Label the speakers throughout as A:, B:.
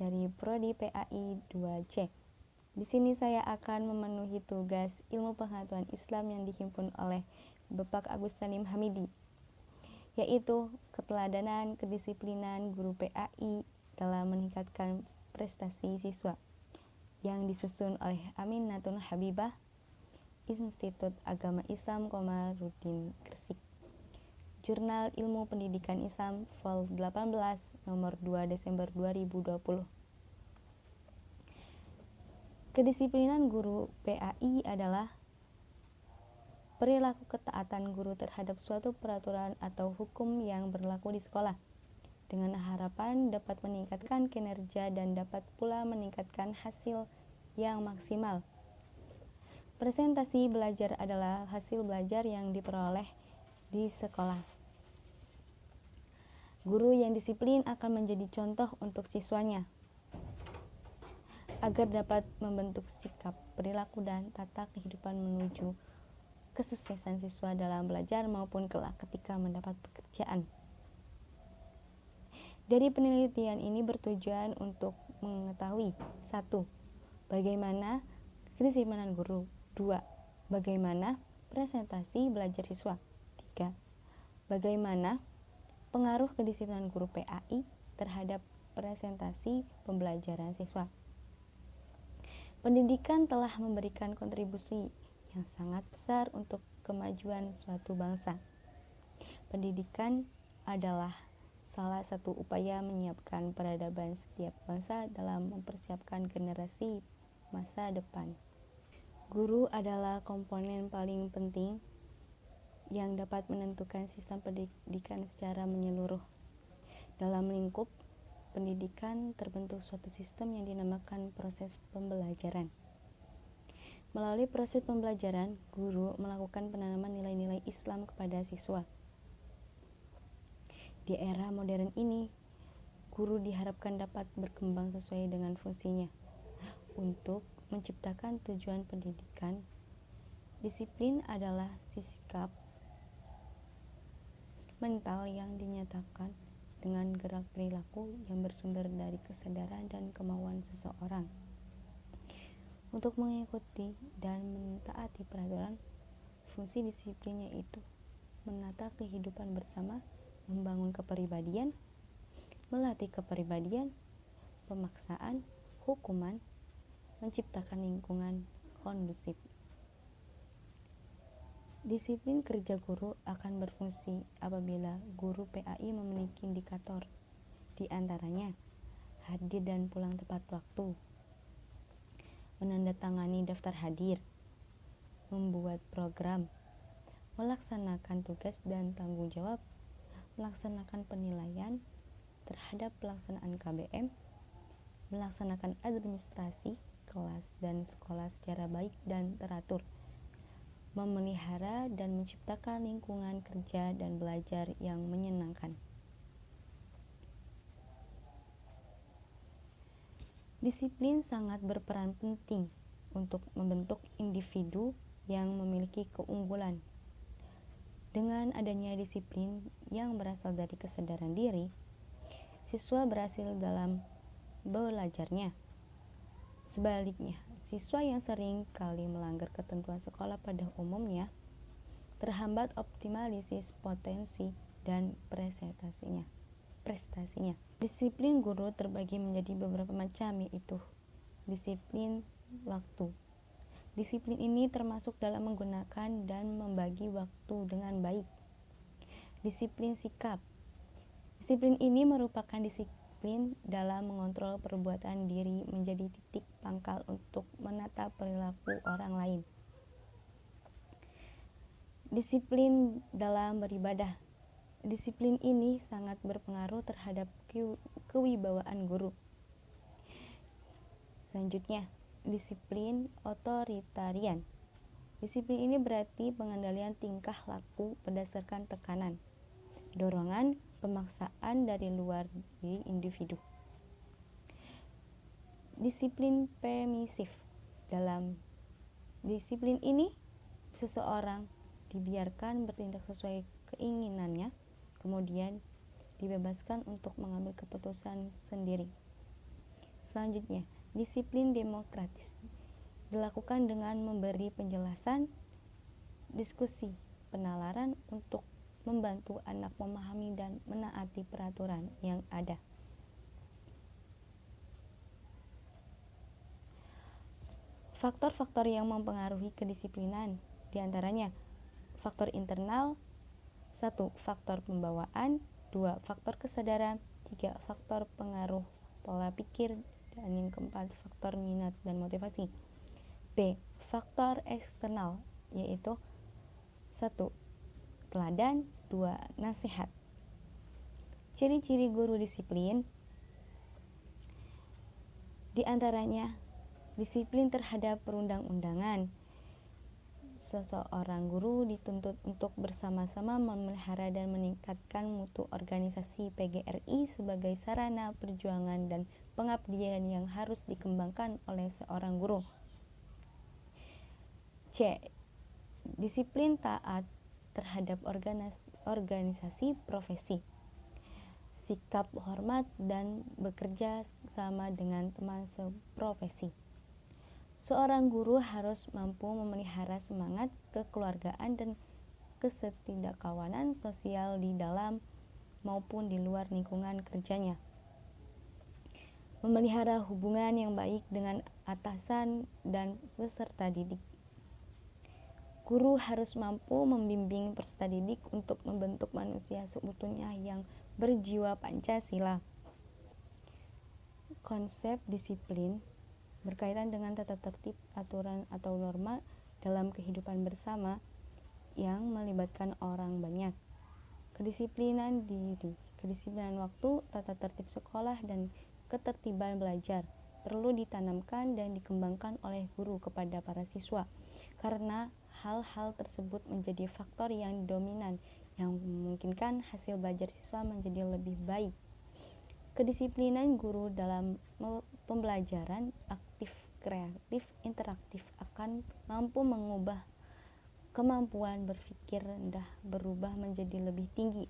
A: dari Prodi PAI 2C. Di sini saya akan memenuhi tugas ilmu pengetahuan Islam yang dihimpun oleh Bapak Agus Salim Hamidi, yaitu keteladanan kedisiplinan guru PAI dalam meningkatkan prestasi siswa, yang disusun oleh Aminatun Habibah, Institut Agama Islam Komarudin Gresik. Jurnal Ilmu Pendidikan Islam Vol 18 nomor 2 Desember 2020. Kedisiplinan guru PAI adalah perilaku ketaatan guru terhadap suatu peraturan atau hukum yang berlaku di sekolah, dengan harapan dapat meningkatkan kinerja dan dapat pula meningkatkan hasil yang maksimal. Presentasi belajar adalah hasil belajar yang diperoleh di sekolah. Guru yang disiplin akan menjadi contoh untuk siswanya, agar dapat membentuk sikap, perilaku, dan tata kehidupan menuju kesuksesan siswa dalam belajar maupun kelak ketika mendapat pekerjaan. Dari penelitian ini bertujuan untuk mengetahui 1. Bagaimana kedisiplinan guru. 2. Bagaimana presentasi belajar siswa. 3. Bagaimana pengaruh kedisiplinan guru PAI terhadap presentasi pembelajaran siswa. Pendidikan telah memberikan kontribusi yang sangat besar untuk kemajuan suatu bangsa. Pendidikan adalah salah satu upaya menyiapkan peradaban setiap bangsa dalam mempersiapkan generasi masa depan. Guru adalah komponen paling penting yang dapat menentukan sistem pendidikan secara menyeluruh. Dalam lingkup pendidikan terbentuk suatu sistem yang dinamakan proses pembelajaran. Melalui proses pembelajaran, guru melakukan penanaman nilai-nilai Islam kepada siswa. Di era modern ini, guru diharapkan dapat berkembang sesuai dengan fungsinya. Untuk menciptakan tujuan pendidikan, disiplin adalah sikap mental yang dinyatakan dengan gerak perilaku yang bersumber dari kesadaran dan kemauan seseorang untuk mengikuti dan mentaati peraturan. Fungsi disiplinnya itu menata kehidupan bersama, membangun kepribadian, melatih kepribadian, pemaksaan, hukuman, menciptakan lingkungan kondusif. Disiplin kerja guru akan berfungsi apabila guru PAI memiliki indikator, di antaranya hadir dan pulang tepat waktu, menandatangani daftar hadir, membuat program, melaksanakan tugas dan tanggung jawab, melaksanakan penilaian terhadap pelaksanaan KBM, melaksanakan administrasi kelas dan sekolah secara baik dan teratur, memelihara dan menciptakan lingkungan kerja dan belajar yang menyenangkan. Disiplin sangat berperan penting untuk membentuk individu yang memiliki keunggulan. Dengan adanya disiplin yang berasal dari kesadaran diri, siswa berhasil dalam belajarnya. Sebaliknya, siswa yang sering kali melanggar ketentuan sekolah pada umumnya terhambat optimalisasi potensi dan prestasinya. Disiplin guru terbagi menjadi beberapa macam, yaitu disiplin waktu. Disiplin ini termasuk dalam menggunakan dan membagi waktu dengan baik. Disiplin sikap. Disiplin ini merupakan disiplin dalam mengontrol perbuatan diri menjadi titik pangkal untuk menata perilaku orang lain. Disiplin dalam beribadah. Disiplin ini sangat berpengaruh terhadap kewibawaan guru. Selanjutnya, disiplin otoritarian. Disiplin ini berarti pengendalian tingkah laku berdasarkan tekanan, dorongan, pemaksaan dari luar diri individu. Disiplin permisif. Dalam disiplin ini, seseorang dibiarkan bertindak sesuai keinginannya, kemudian dibebaskan untuk mengambil keputusan sendiri. Selanjutnya, disiplin demokratis dilakukan dengan memberi penjelasan, diskusi, penalaran untuk membantu anak memahami dan menaati peraturan yang ada. Faktor-faktor yang mempengaruhi kedisiplinan diantaranya faktor internal, 1. Faktor pembawaan, 2. Faktor kesadaran, 3. Faktor pengaruh pola pikir, dan yang keempat faktor minat dan motivasi. B. Faktor eksternal, yaitu 1. Teladan, 2. Nasihat. Ciri-ciri guru disiplin diantaranya disiplin terhadap perundang-undangan. Seseorang guru dituntut untuk bersama-sama memelihara dan meningkatkan mutu organisasi PGRI sebagai sarana perjuangan dan pengabdian yang harus dikembangkan oleh seorang guru. C. Disiplin taat terhadap organisasi profesi. Sikap hormat dan bekerja sama dengan teman seprofesi. Seorang guru harus mampu memelihara semangat kekeluargaan dan kesetidakkawanan sosial di dalam maupun di luar lingkungan kerjanya. Memelihara hubungan yang baik dengan atasan dan peserta didik. Guru harus mampu membimbing peserta didik untuk membentuk manusia seutuhnya yang berjiwa Pancasila. Konsep disiplin berkaitan dengan tata tertib, aturan atau norma dalam kehidupan bersama yang melibatkan orang banyak. Kedisiplinan diri, kedisiplinan waktu, tata tertib sekolah, dan ketertiban belajar perlu ditanamkan dan dikembangkan oleh guru kepada para siswa, karena hal-hal tersebut menjadi faktor yang dominan yang memungkinkan hasil belajar siswa menjadi lebih baik. Kedisiplinan guru dalam pembelajaran aktif, kreatif, interaktif akan mampu mengubah kemampuan berpikir rendah berubah menjadi lebih tinggi,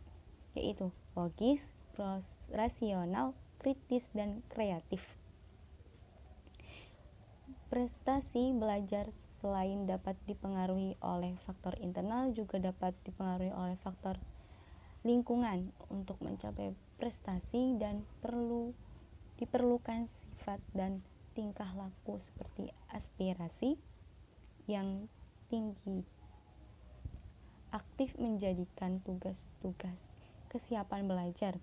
A: yaitu logis, rasional, kritis, dan kreatif. Prestasi belajar selain dapat dipengaruhi oleh faktor internal juga dapat dipengaruhi oleh faktor lingkungan. Untuk mencapai prestasi dan diperlukan sifat dan tingkah laku seperti aspirasi yang tinggi, aktif menjadikan tugas-tugas kesiapan belajar.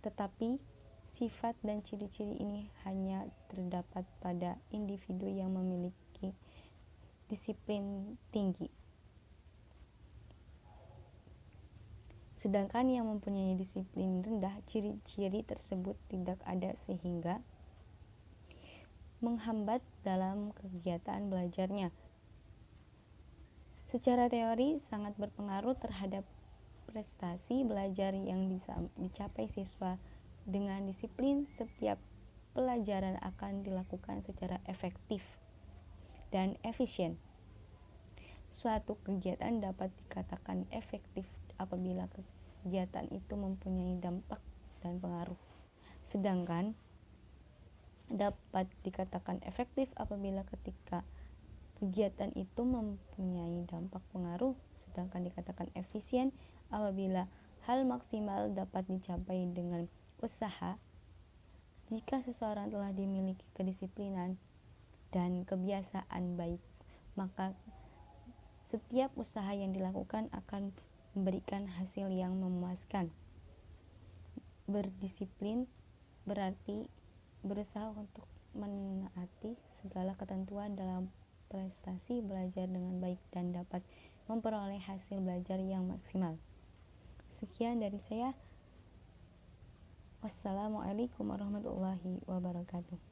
A: Tetapi sifat dan ciri-ciri ini hanya terdapat pada individu yang memiliki disiplin tinggi. Sedangkan yang mempunyai disiplin rendah, ciri-ciri tersebut tidak ada sehingga menghambat dalam kegiatan belajarnya. Secara teori sangat berpengaruh terhadap prestasi belajar yang bisa dicapai siswa. Dengan disiplin, setiap pelajaran akan dilakukan secara efektif dan efisien. Suatu kegiatan dapat dikatakan efektif apabila kegiatan itu mempunyai dampak dan pengaruh, sedangkan dapat dikatakan efektif apabila ketika kegiatan itu mempunyai dampak pengaruh, sedangkan dikatakan efisien apabila hal maksimal dapat dicapai dengan usaha. Jika seseorang telah dimiliki kedisiplinan dan kebiasaan baik, maka setiap usaha yang dilakukan akan memberikan hasil yang memuaskan. Berdisiplin berarti berusaha untuk menaati segala ketentuan dalam prestasi belajar dengan baik dan dapat memperoleh hasil belajar yang maksimal. Sekian dari saya. Wassalamualaikum warahmatullahi wabarakatuh.